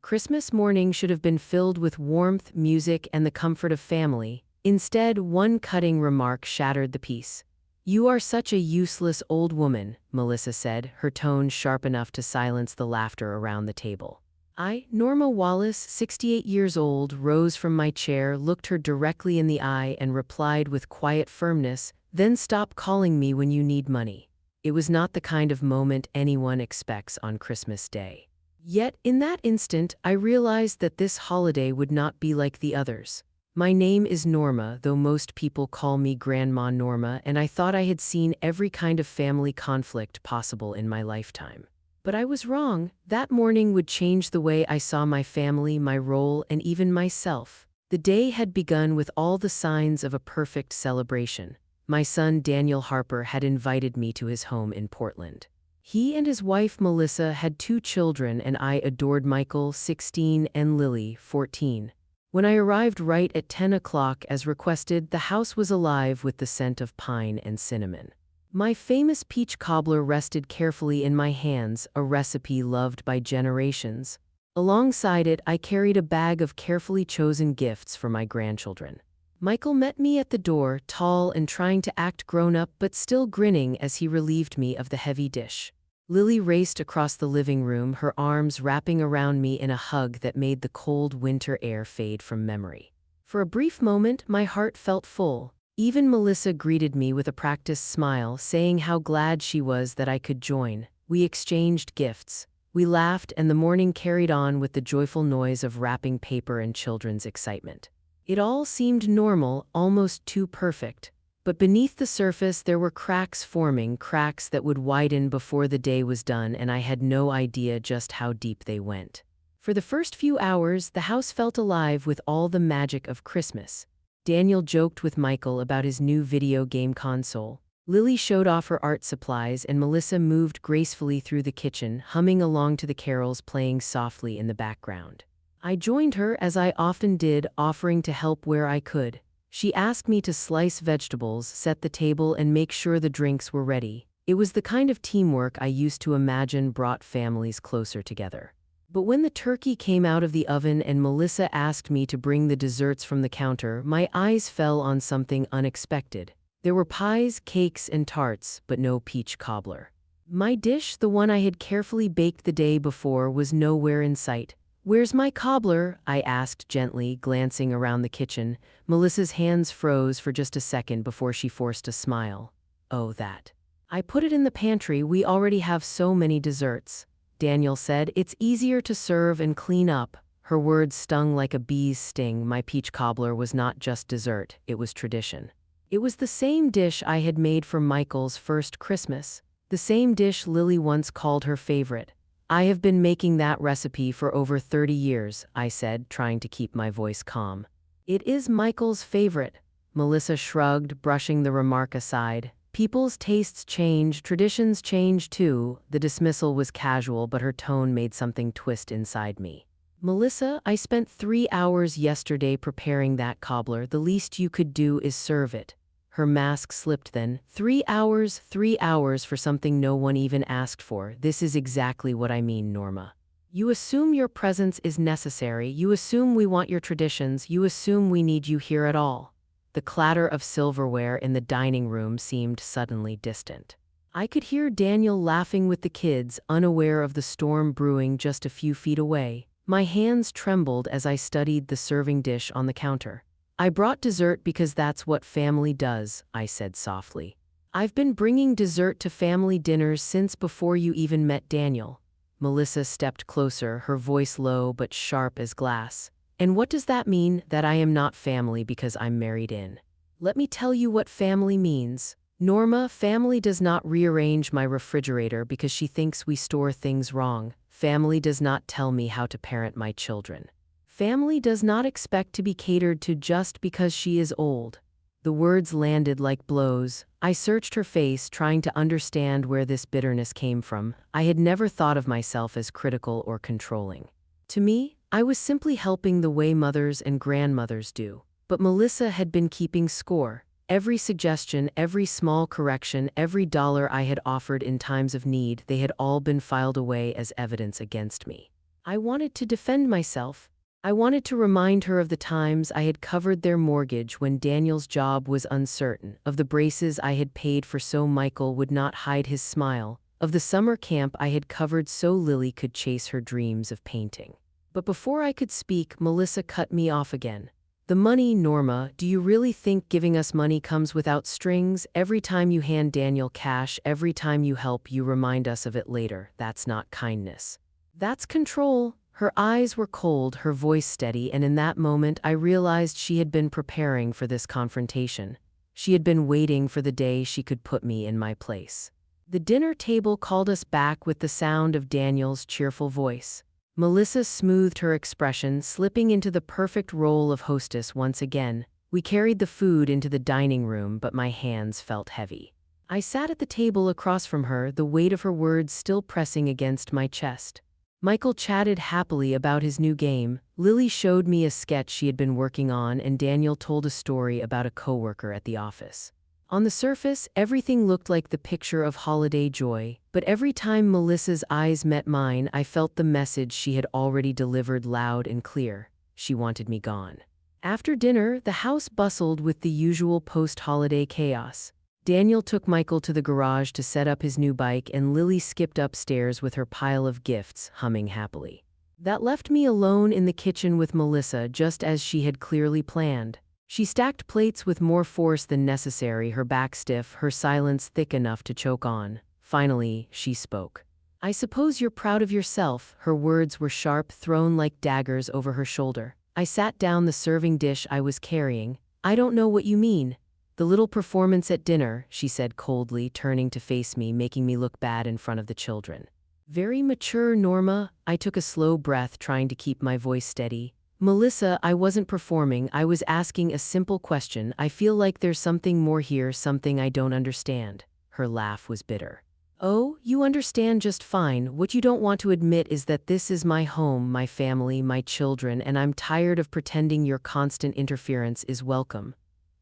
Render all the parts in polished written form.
Christmas morning should have been filled with warmth, music, and the comfort of family. Instead, one cutting remark shattered the peace. "You are such a useless old woman," Melissa said, her tone sharp enough to silence the laughter around the table. I, Norma Wallace, 68 years old, rose from my chair, looked her directly in the eye, and replied with quiet firmness, "Then stop calling me when you need money." It was not the kind of moment anyone expects on Christmas Day. Yet, in that instant, I realized that this holiday would not be like the others. My name is Norma, though most people call me Grandma Norma, and I thought I had seen every kind of family conflict possible in my lifetime. But I was wrong. That morning would change the way I saw my family, my role, and even myself. The day had begun with all the signs of a perfect celebration. My son Daniel Harper had invited me to his home in Portland. He and his wife Melissa had 2 children, and I adored Michael, 16, and Lily, 14. When I arrived right at 10 o'clock as requested, the house was alive with the scent of pine and cinnamon. My famous peach cobbler rested carefully in my hands, a recipe loved by generations. Alongside it, I carried a bag of carefully chosen gifts for my grandchildren. Michael met me at the door, tall and trying to act grown-up but still grinning as he relieved me of the heavy dish. Lily raced across the living room, her arms wrapping around me in a hug that made the cold winter air fade from memory. For a brief moment, my heart felt full. Even Melissa greeted me with a practiced smile, saying how glad she was that I could join. We exchanged gifts. We laughed, and the morning carried on with the joyful noise of wrapping paper and children's excitement. It all seemed normal, almost too perfect. But beneath the surface there were cracks forming, cracks that would widen before the day was done, and I had no idea just how deep they went. For the first few hours, the house felt alive with all the magic of Christmas. Daniel joked with Michael about his new video game console. Lily showed off her art supplies, and Melissa moved gracefully through the kitchen, humming along to the carols playing softly in the background. I joined her, as I often did, offering to help where I could. She asked me to slice vegetables, set the table, and make sure the drinks were ready. It was the kind of teamwork I used to imagine brought families closer together. But when the turkey came out of the oven and Melissa asked me to bring the desserts from the counter, my eyes fell on something unexpected. There were pies, cakes, and tarts, but no peach cobbler. My dish, the one I had carefully baked the day before, was nowhere in sight. "Where's my cobbler?" I asked gently, glancing around the kitchen. Melissa's hands froze for just a second before she forced a smile. "Oh, that. I put it in the pantry. We already have so many desserts," Daniel said. "It's easier to serve and clean up." Her words stung like a bee's sting. My peach cobbler was not just dessert, it was tradition. It was the same dish I had made for Michael's first Christmas, the same dish Lily once called her favorite. "I have been making that recipe for over 30 years, I said, trying to keep my voice calm. "It is Michael's favorite," Melissa shrugged, brushing the remark aside. "People's tastes change, traditions change too." The dismissal was casual, but her tone made something twist inside me. "Melissa, I spent 3 hours yesterday preparing that cobbler. The least you could do is serve it." Her mask slipped then. 3 hours for something no one even asked for. "This is exactly what I mean, Norma. You assume your presence is necessary. You assume we want your traditions. You assume we need you here at all." The clatter of silverware in the dining room seemed suddenly distant. I could hear Daniel laughing with the kids, unaware of the storm brewing just a few feet away. My hands trembled as I studied the serving dish on the counter. "I brought dessert because that's what family does," I said softly. "I've been bringing dessert to family dinners since before you even met Daniel." Melissa stepped closer, her voice low but sharp as glass. "And what does that mean, that I am not family because I'm married in? Let me tell you what family means. Norma, family does not rearrange my refrigerator because she thinks we store things wrong. Family does not tell me how to parent my children. Family does not expect to be catered to just because she is old." The words landed like blows. I searched her face, trying to understand where this bitterness came from. I had never thought of myself as critical or controlling. To me, I was simply helping the way mothers and grandmothers do. But Melissa had been keeping score. Every suggestion, every small correction, every dollar I had offered in times of need, they had all been filed away as evidence against me. I wanted to defend myself. I wanted to remind her of the times I had covered their mortgage when Daniel's job was uncertain, of the braces I had paid for so Michael would not hide his smile, of the summer camp I had covered so Lily could chase her dreams of painting. But before I could speak, Melissa cut me off again. The money, Norma, do you really think giving us money comes without strings? Every time you hand Daniel cash, every time you help, you remind us of it later. That's not kindness. That's control. Her eyes were cold, her voice steady, and in that moment I realized she had been preparing for this confrontation. She had been waiting for the day she could put me in my place. The dinner table called us back with the sound of Daniel's cheerful voice. Melissa smoothed her expression, slipping into the perfect role of hostess once again. We carried the food into the dining room, but my hands felt heavy. I sat at the table across from her, the weight of her words still pressing against my chest. Michael chatted happily about his new game, Lily showed me a sketch she had been working on, and Daniel told a story about a coworker at the office. On the surface, everything looked like the picture of holiday joy, but every time Melissa's eyes met mine, I felt the message she had already delivered loud and clear. She wanted me gone. After dinner, the house bustled with the usual post-holiday chaos. Daniel took Michael to the garage to set up his new bike, and Lily skipped upstairs with her pile of gifts, humming happily. That left me alone in the kitchen with Melissa, just as she had clearly planned. She stacked plates with more force than necessary, her back stiff, her silence thick enough to choke on. Finally, she spoke. I suppose you're proud of yourself. Her words were sharp, thrown like daggers over her shoulder. I sat down the serving dish I was carrying. I don't know what you mean. The little performance at dinner, she said coldly, turning to face me, making me look bad in front of the children. Very mature, Norma. I took a slow breath, trying to keep my voice steady. Melissa, I wasn't performing, I was asking a simple question. I feel like there's something more here, something I don't understand. Her laugh was bitter. Oh, you understand just fine. What you don't want to admit is that this is my home, my family, my children, and I'm tired of pretending your constant interference is welcome.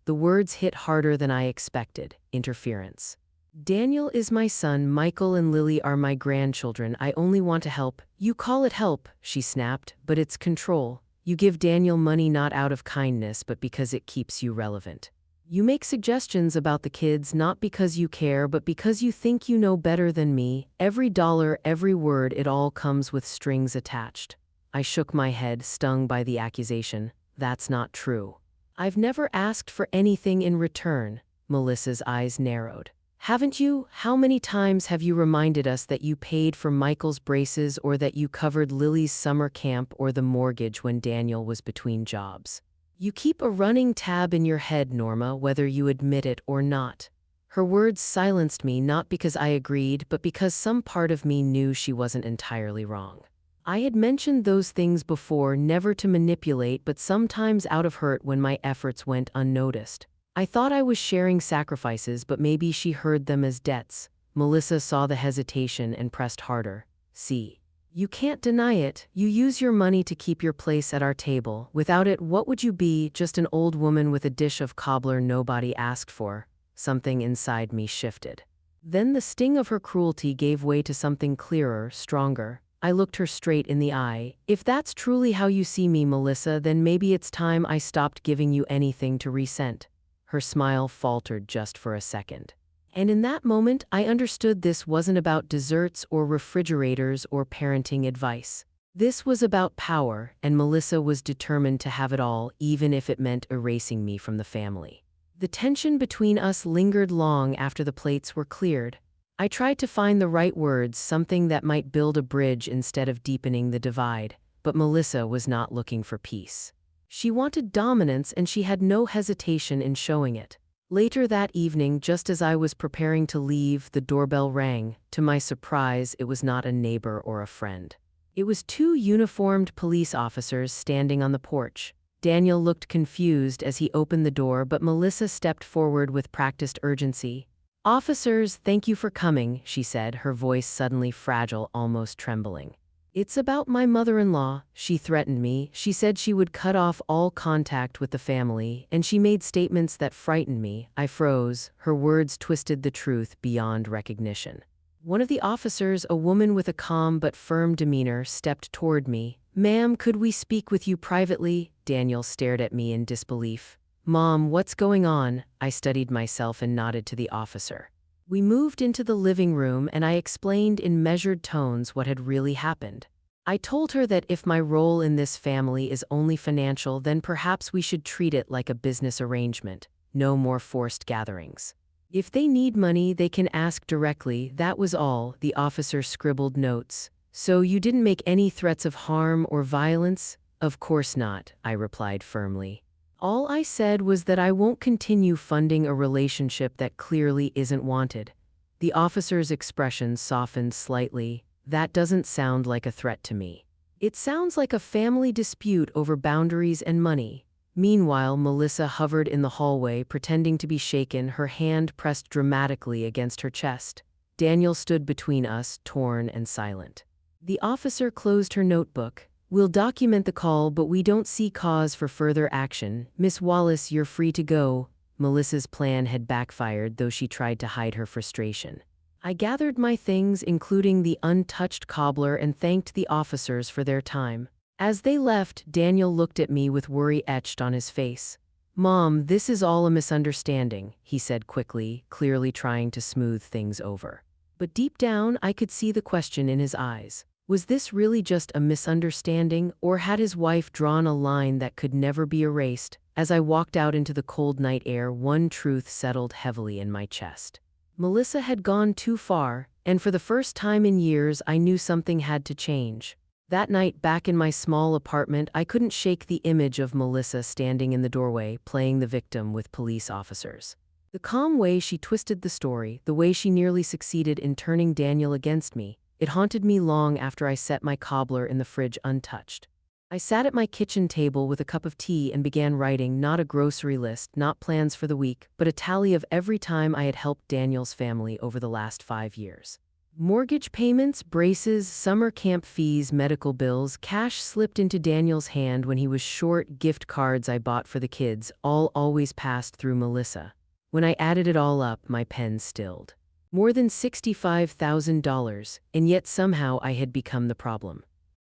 The words hit harder than I expected. Interference. Daniel is my son, Michael and Lily are my grandchildren. I only want to help. You call it help, she snapped, but it's control. You give Daniel money not out of kindness, but because it keeps you relevant. You make suggestions about the kids not because you care, but because you think you know better than me. Every dollar, every word, it all comes with strings attached. I shook my head, stung by the accusation. That's not true. I've never asked for anything in return. Melissa's eyes narrowed. Haven't you? How many times have you reminded us that you paid for Michael's braces, or that you covered Lily's summer camp, or the mortgage when Daniel was between jobs? You keep a running tab in your head, Norma, whether you admit it or not. Her words silenced me, not because I agreed, but because some part of me knew she wasn't entirely wrong. I had mentioned those things before, never to manipulate, but sometimes out of hurt when my efforts went unnoticed. I thought I was sharing sacrifices, but maybe she heard them as debts. Melissa saw the hesitation and pressed harder. See, you can't deny it. You use your money to keep your place at our table. Without it, what would you be? Just an old woman with a dish of cobbler nobody asked for. Something inside me shifted. Then the sting of her cruelty gave way to something clearer, stronger. I looked her straight in the eye. If that's truly how you see me, Melissa, then maybe it's time I stopped giving you anything to resent. Her smile faltered just for a second. And in that moment, I understood this wasn't about desserts or refrigerators or parenting advice. This was about power, and Melissa was determined to have it all, even if it meant erasing me from the family. The tension between us lingered long after the plates were cleared. I tried to find the right words, something that might build a bridge instead of deepening the divide, but Melissa was not looking for peace. She wanted dominance, and she had no hesitation in showing it. Later that evening, just as I was preparing to leave, the doorbell rang. To my surprise, it was not a neighbor or a friend. It was two uniformed police officers standing on the porch. Daniel looked confused as he opened the door, but Melissa stepped forward with practiced urgency. "Officers, thank you for coming," she said, her voice suddenly fragile, almost trembling. "It's about my mother-in-law. She threatened me. She said she would cut off all contact with the family, and she made statements that frightened me." I froze. Her words twisted the truth beyond recognition. One of the officers, a woman with a calm but firm demeanor, stepped toward me. "Ma'am, could we speak with you privately?" Daniel stared at me in disbelief. "Mom, what's going on?" I studied myself and nodded to the officer. We moved into the living room and I explained in measured tones what had really happened. I told her that if my role in this family is only financial, then perhaps we should treat it like a business arrangement. No more forced gatherings. If they need money, they can ask directly. That was all. The officer scribbled notes. "So you didn't make any threats of harm or violence?" "Of course not," I replied firmly. "All I said was that I won't continue funding a relationship that clearly isn't wanted." The officer's expression softened slightly. "That doesn't sound like a threat to me. It sounds like a family dispute over boundaries and money." Meanwhile, Melissa hovered in the hallway, pretending to be shaken, her hand pressed dramatically against her chest. Daniel stood between us, torn and silent. The officer closed her notebook. "We'll document the call, but we don't see cause for further action. Miss Wallace, you're free to go." Melissa's plan had backfired, though she tried to hide her frustration. I gathered my things, including the untouched cobbler, and thanked the officers for their time. As they left, Daniel looked at me with worry etched on his face. "Mom, this is all a misunderstanding," he said quickly, clearly trying to smooth things over. But deep down, I could see the question in his eyes. Was this really just a misunderstanding, or had his wife drawn a line that could never be erased? As I walked out into the cold night air, one truth settled heavily in my chest. Melissa had gone too far, and for the first time in years, I knew something had to change. That night, back in my small apartment, I couldn't shake the image of Melissa standing in the doorway, playing the victim with police officers. The calm way she twisted the story, the way she nearly succeeded in turning Daniel against me, it haunted me long after I set my cobbler in the fridge untouched. I sat at my kitchen table with a cup of tea and began writing, not a grocery list, not plans for the week, but a tally of every time I had helped Daniel's family over the last 5 years. Mortgage payments, braces, summer camp fees, medical bills, cash slipped into Daniel's hand when he was short, gift cards I bought for the kids, all always passed through Melissa. When I added it all up, my pen stilled. More than $65,000, and yet somehow I had become the problem.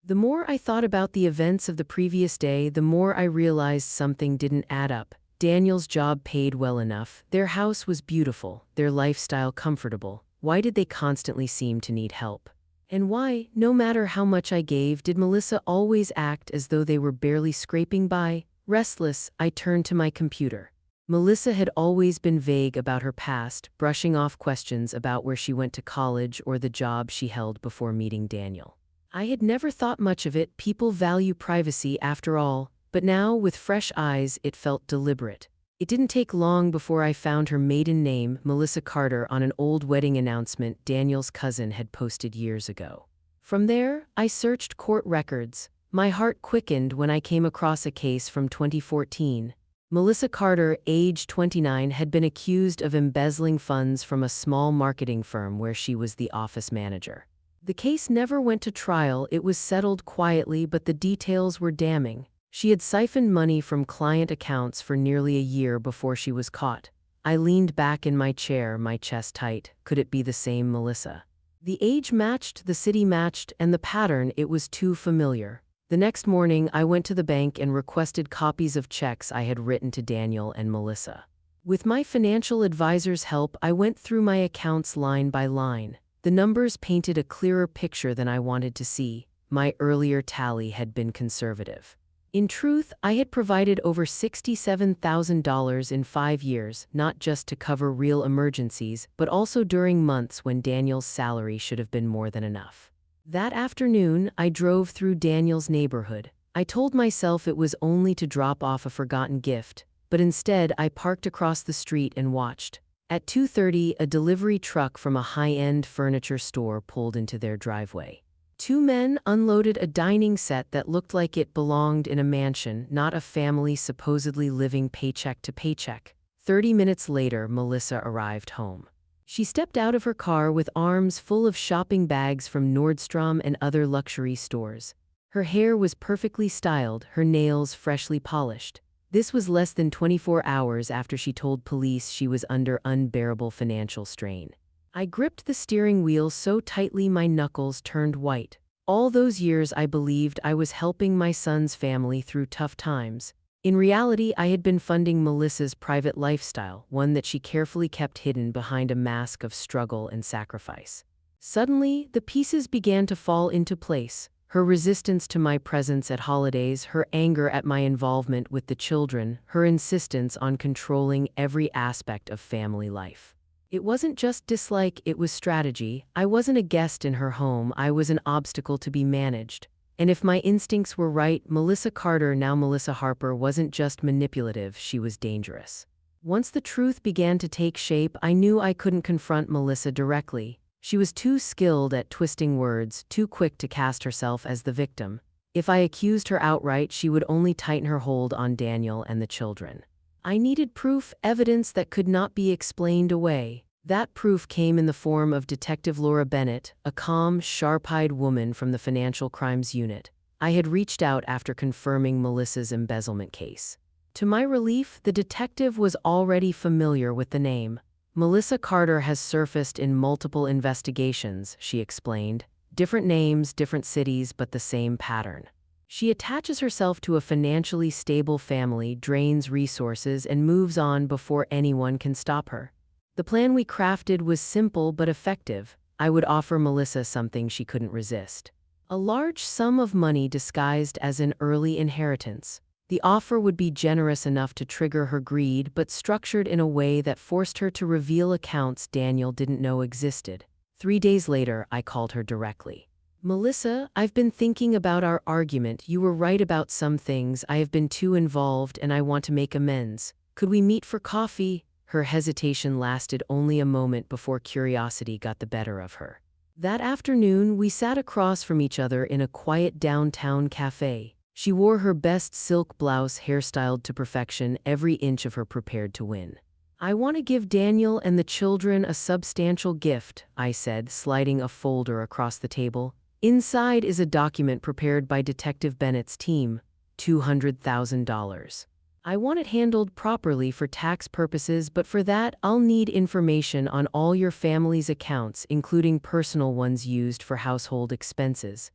The more I thought about the events of the previous day, the more I realized something didn't add up. Daniel's job paid well enough, their house was beautiful, their lifestyle comfortable. Why did they constantly seem to need help? And why, no matter how much I gave, did Melissa always act as though they were barely scraping by? Restless, I turned to my computer. Melissa had always been vague about her past, brushing off questions about where she went to college or the job she held before meeting Daniel. I had never thought much of it. People value privacy after all, but now, with fresh eyes, it felt deliberate. It didn't take long before I found her maiden name, Melissa Carter, on an old wedding announcement Daniel's cousin had posted years ago. From there, I searched court records. My heart quickened when I came across a case from 2014. Melissa Carter, age 29, had been accused of embezzling funds from a small marketing firm where she was the office manager. The case never went to trial. It was settled quietly, but the details were damning. She had siphoned money from client accounts for nearly a year before she was caught. I leaned back in my chair, my chest tight. Could it be the same Melissa? The age matched, the city matched, and the pattern, it was too familiar. The next morning, I went to the bank and requested copies of checks I had written to Daniel and Melissa. With my financial advisor's help, I went through my accounts line by line. The numbers painted a clearer picture than I wanted to see. My earlier tally had been conservative. In truth, I had provided over $67,000 in 5 years, not just to cover real emergencies, but also during months when Daniel's salary should have been more than enough. That afternoon, I drove through Daniel's neighborhood. I told myself it was only to drop off a forgotten gift, but instead I parked across the street and watched. At 2:30, a delivery truck from a high-end furniture store pulled into their driveway. 2 men unloaded a dining set that looked like it belonged in a mansion, not a family supposedly living paycheck to paycheck. 30 minutes later, Melissa arrived home. She stepped out of her car with arms full of shopping bags from Nordstrom and other luxury stores. Her hair was perfectly styled, her nails freshly polished. This was less than 24 hours after she told police she was under unbearable financial strain. I gripped the steering wheel so tightly my knuckles turned white. All those years I believed I was helping my son's family through tough times. In reality, I had been funding Melissa's private lifestyle, one that she carefully kept hidden behind a mask of struggle and sacrifice. Suddenly, the pieces began to fall into place. Her resistance to my presence at holidays, her anger at my involvement with the children, her insistence on controlling every aspect of family life. It wasn't just dislike, it was strategy. I wasn't a guest in her home, I was an obstacle to be managed. And if my instincts were right, Melissa Carter, now Melissa Harper, wasn't just manipulative, she was dangerous. Once the truth began to take shape, I knew I couldn't confront Melissa directly. She was too skilled at twisting words, too quick to cast herself as the victim. If I accused her outright, she would only tighten her hold on Daniel and the children. I needed proof, evidence that could not be explained away. That proof came in the form of Detective Laura Bennett, a calm, sharp-eyed woman from the Financial Crimes Unit. I had reached out after confirming Melissa's embezzlement case. To my relief, the detective was already familiar with the name. Melissa Carter has surfaced in multiple investigations, she explained. Different names, different cities, but the same pattern. She attaches herself to a financially stable family, drains resources, and moves on before anyone can stop her. The plan we crafted was simple but effective. I would offer Melissa something she couldn't resist. A large sum of money disguised as an early inheritance. The offer would be generous enough to trigger her greed, but structured in a way that forced her to reveal accounts Daniel didn't know existed. 3 days later, I called her directly. Melissa, I've been thinking about our argument. You were right about some things. I have been too involved and I want to make amends. Could we meet for coffee? Her hesitation lasted only a moment before curiosity got the better of her. That afternoon, we sat across from each other in a quiet downtown cafe. She wore her best silk blouse, hairstyled to perfection, every inch of her prepared to win. I want to give Daniel and the children a substantial gift, I said, sliding a folder across the table. Inside is a document prepared by Detective Bennett's team, $200,000. I want it handled properly for tax purposes, but for that, I'll need information on all your family's accounts, including personal ones used for household expenses.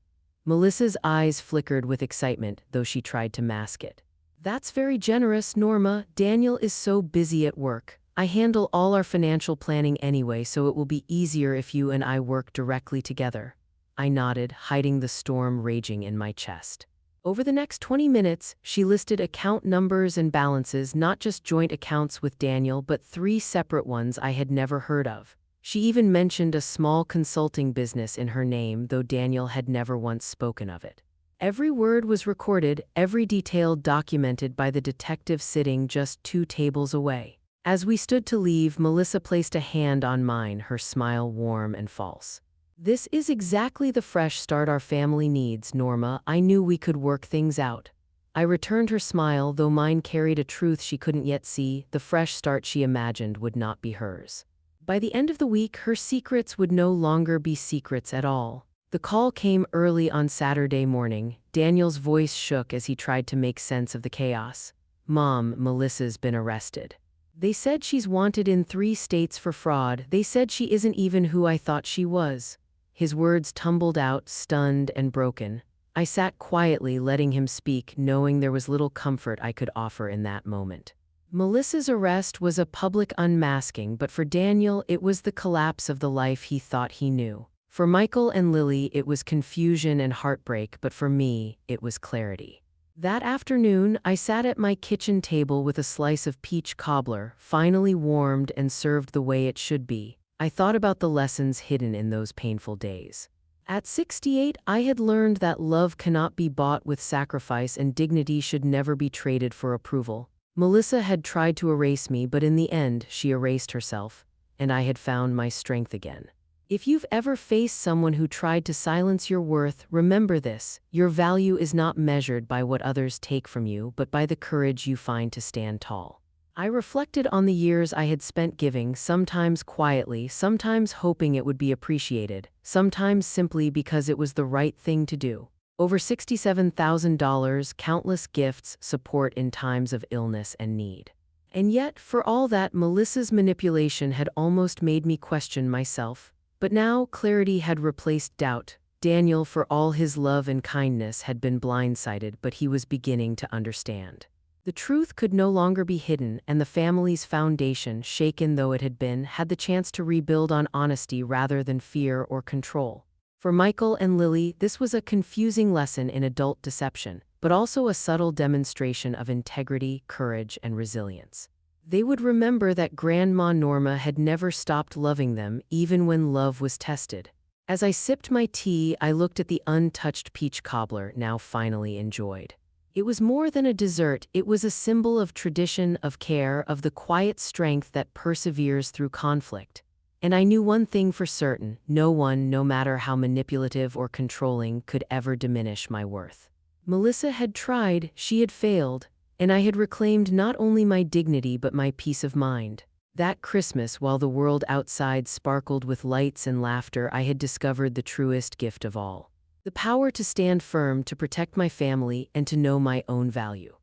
Melissa's eyes flickered with excitement, though she tried to mask it. That's very generous, Norma. Daniel is so busy at work. I handle all our financial planning anyway, so it will be easier if you and I work directly together. I nodded, hiding the storm raging in my chest. Over the next 20 minutes, she listed account numbers and balances, not just joint accounts with Daniel, but 3 separate ones I had never heard of. She even mentioned a small consulting business in her name, though Daniel had never once spoken of it. Every word was recorded, every detail documented by the detective sitting just 2 tables away. As we stood to leave, Melissa placed a hand on mine, her smile warm and false. This is exactly the fresh start our family needs, Norma. I knew we could work things out. I returned her smile, though mine carried a truth she couldn't yet see. The fresh start she imagined would not be hers. By the end of the week, her secrets would no longer be secrets at all. The call came early on Saturday morning. Daniel's voice shook as he tried to make sense of the chaos. Mom, Melissa's been arrested. They said she's wanted in 3 states for fraud. They said she isn't even who I thought she was. His words tumbled out, stunned and broken. I sat quietly, letting him speak, knowing there was little comfort I could offer in that moment. Melissa's arrest was a public unmasking, but for Daniel, it was the collapse of the life he thought he knew. For Michael and Lily, it was confusion and heartbreak, but for me, it was clarity. That afternoon, I sat at my kitchen table with a slice of peach cobbler, finally warmed and served the way it should be. I thought about the lessons hidden in those painful days. At 68, I had learned that love cannot be bought with sacrifice and dignity should never be traded for approval. Melissa had tried to erase me, but in the end, she erased herself, and I had found my strength again. If you've ever faced someone who tried to silence your worth, remember this: your value is not measured by what others take from you, but by the courage you find to stand tall. I reflected on the years I had spent giving, sometimes quietly, sometimes hoping it would be appreciated, sometimes simply because it was the right thing to do. Over $67,000, countless gifts, support in times of illness and need. And yet, for all that, Melissa's manipulation had almost made me question myself. But now clarity had replaced doubt. Daniel, for all his love and kindness, had been blindsided, but he was beginning to understand. The truth could no longer be hidden, and the family's foundation, shaken though it had been, had the chance to rebuild on honesty rather than fear or control. For Michael and Lily, this was a confusing lesson in adult deception, but also a subtle demonstration of integrity, courage, and resilience. They would remember that Grandma Norma had never stopped loving them, even when love was tested. As I sipped my tea, I looked at the untouched peach cobbler, now finally enjoyed. It was more than a dessert, it was a symbol of tradition, of care, of the quiet strength that perseveres through conflict. And I knew one thing for certain: no one, no matter how manipulative or controlling, could ever diminish my worth. Melissa had tried, she had failed, and I had reclaimed not only my dignity but my peace of mind. That Christmas, while the world outside sparkled with lights and laughter, I had discovered the truest gift of all: the power to stand firm, to protect my family, and to know my own value.